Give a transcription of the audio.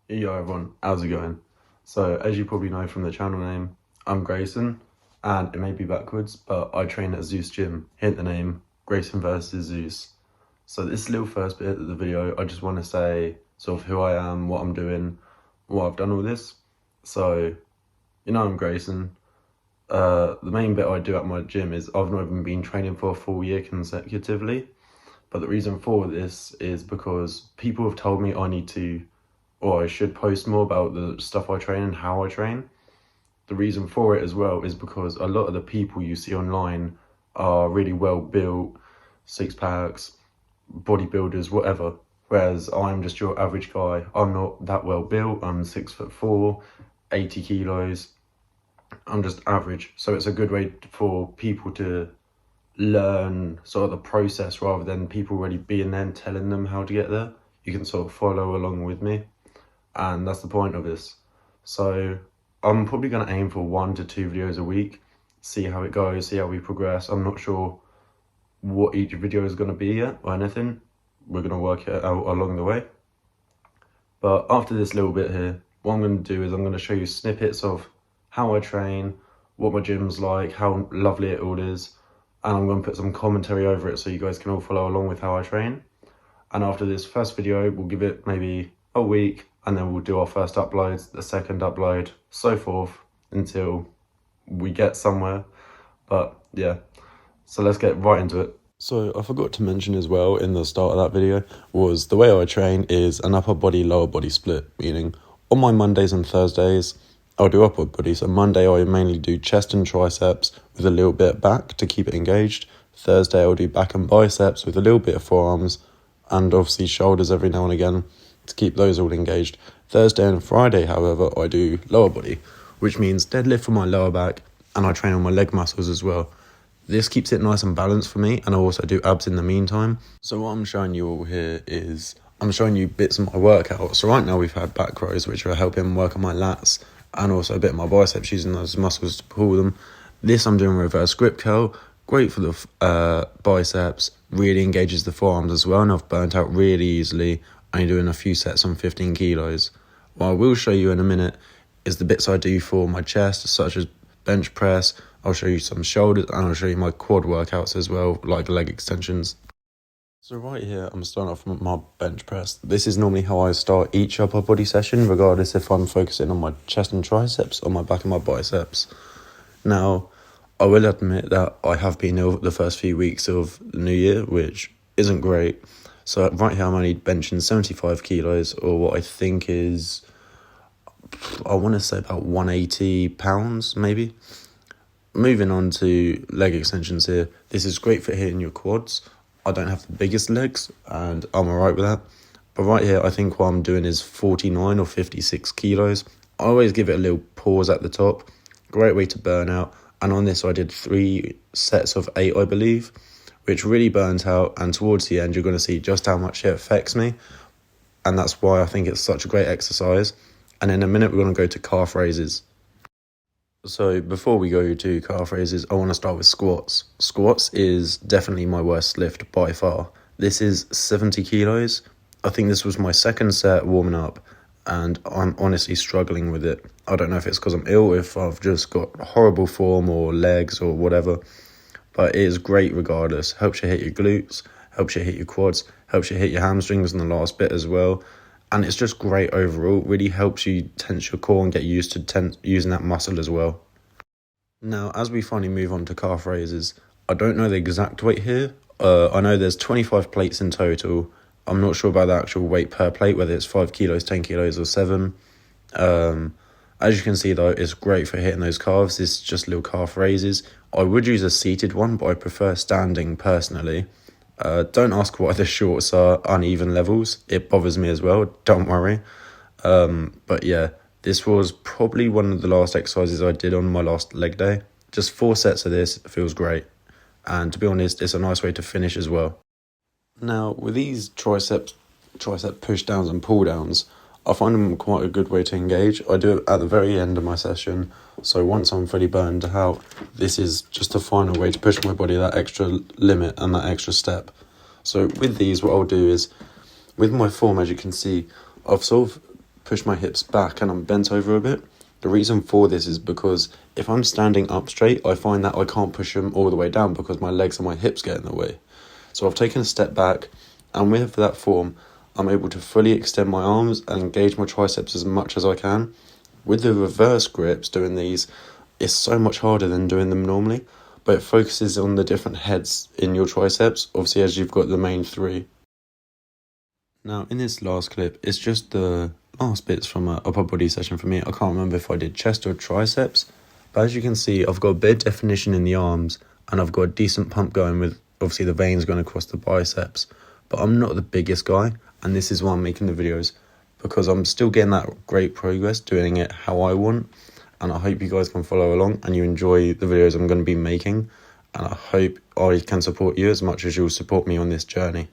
Yo everyone, how's it going? So as you probably know from the channel name, I'm Grayson, and it may be backwards, but I train at Zeus Gym, hint the name, Grayson versus Zeus. So this little first bit of the video, I just want to say sort of who I am, what I'm doing, why I've done all this. So, I'm Grayson. The main bit I do at my gym is I've not even been training for a full year consecutively, but the reason for this is because people have told me I need to, or I should post more about the stuff I train and how I train. The reason for it as well is because a lot of the people you see online are really well built, six packs, bodybuilders, whatever. Whereas I'm just your average guy. I'm not that well built. I'm 6'4", 80 kilos. I'm just average. So it's a good way for people to learn sort of the process rather than people already being there and telling them how to get there. You can sort of follow along with me, and that's the point of this. So I'm probably going to aim for 1 to 2 videos a week, see how it goes, see how we progress. I'm not sure what each video is going to be yet or anything. We're going to work it out along the way. But after this little bit here, what I'm going to do is I'm going to show you snippets of how I train, what my gym's like, how lovely it all is, and I'm going to put some commentary over it so you guys can all follow along with how I train. And after this first video, we'll give it maybe a week, and then we'll do our first upload, the second upload, so forth until we get somewhere. But yeah, so let's get right into it. So I forgot to mention as well in the start of that video was the way I train is an upper body, lower body split, meaning on my Mondays and Thursdays, I'll do upper body. So Monday I mainly do chest and triceps with a little bit back to keep it engaged. Thursday I'll do back and biceps with a little bit of forearms, and obviously shoulders every now and again to keep those all engaged. Thursday and Friday, however, I do lower body, which means deadlift for my lower back, and I train on my leg muscles as well. This keeps it nice and balanced for me, and I also do abs in the meantime. So what I'm showing you all here is I'm showing you bits of my workout. So right now we've had back rows, which are helping work on my lats, and also a bit of my biceps, using those muscles to pull them. This I'm doing reverse grip curl, great for the biceps, really engages the forearms as well, and I've burnt out really easily, only doing a few sets on 15 kilos. What I will show you in a minute is the bits I do for my chest, such as bench press. I'll show you some shoulders, and I'll show you my quad workouts as well, like leg extensions. So right here, I'm starting off with my bench press. This is normally how I start each upper body session, regardless if I'm focusing on my chest and triceps or my back and my biceps. Now, I will admit that I have been ill the first few weeks of the new year, which isn't great. So right here, I'm only benching 75 kilos, or what I think is, I want to say about 180 pounds, maybe. Moving on to leg extensions here. This is great for hitting your quads. I don't have the biggest legs, and I'm alright with that. But right here, I think what I'm doing is 49 or 56 kilos. I always give it a little pause at the top. Great way to burn out. And on this, I did 3 sets of 8, I believe, which really burns out. And towards the end, you're going to see just how much it affects me. And that's why I think it's such a great exercise. And in a minute, we're going to go to calf raises. So before we go to calf raises, I want to start with squats. Squats is definitely my worst lift by far. This is 70 kilos. I think this was my second set warming up, and I'm honestly struggling with it. I don't know if it's because I'm ill, if I've just got horrible form or legs or whatever, but it is great regardless. Helps you hit your glutes, helps you hit your quads, helps you hit your hamstrings in the last bit as well. And it's just great overall. Really helps you tense your core and get used to using that muscle as well. Now, as we finally move on to calf raises, I don't know the exact weight here. I know there's 25 plates in total. I'm not sure about the actual weight per plate, whether it's 5 kilos, 10 kilos or 7. As you can see though, it's great for hitting those calves. This is just little calf raises. I would use a seated one, but I prefer standing personally. Don't ask why the shorts are uneven levels. It bothers me as well, don't worry. But yeah, this was probably one of the last exercises I did on my last leg day. Just 4 sets of this, feels great. And to be honest, it's a nice way to finish as well. Now, with these tricep push downs and pull downs, I find them quite a good way to engage. I do it at the very end of my session. So once I'm fully burned out, this is just a final way to push my body that extra limit and that extra step. So with these, what I'll do is, with my form, as you can see, I've sort of push my hips back and I'm bent over a bit. The reason for this is because if I'm standing up straight, I find that I can't push them all the way down because my legs and my hips get in the way. So I've taken a step back, and with that form, I'm able to fully extend my arms and engage my triceps as much as I can. With the reverse grips, doing these, it's so much harder than doing them normally, but it focuses on the different heads in your triceps, obviously as you've got the main three. Now, in this last clip, it's just the last bits from an upper body session for me. I can't remember if I did chest or triceps, but as you can see, I've got a bit of definition in the arms, and I've got a decent pump going with, obviously, the veins going across the biceps. But I'm not the biggest guy, and this is why I'm making the videos, because I'm still getting that great progress, doing it how I want, and I hope you guys can follow along and you enjoy the videos I'm going to be making, and I hope I can support you as much as you'll support me on this journey.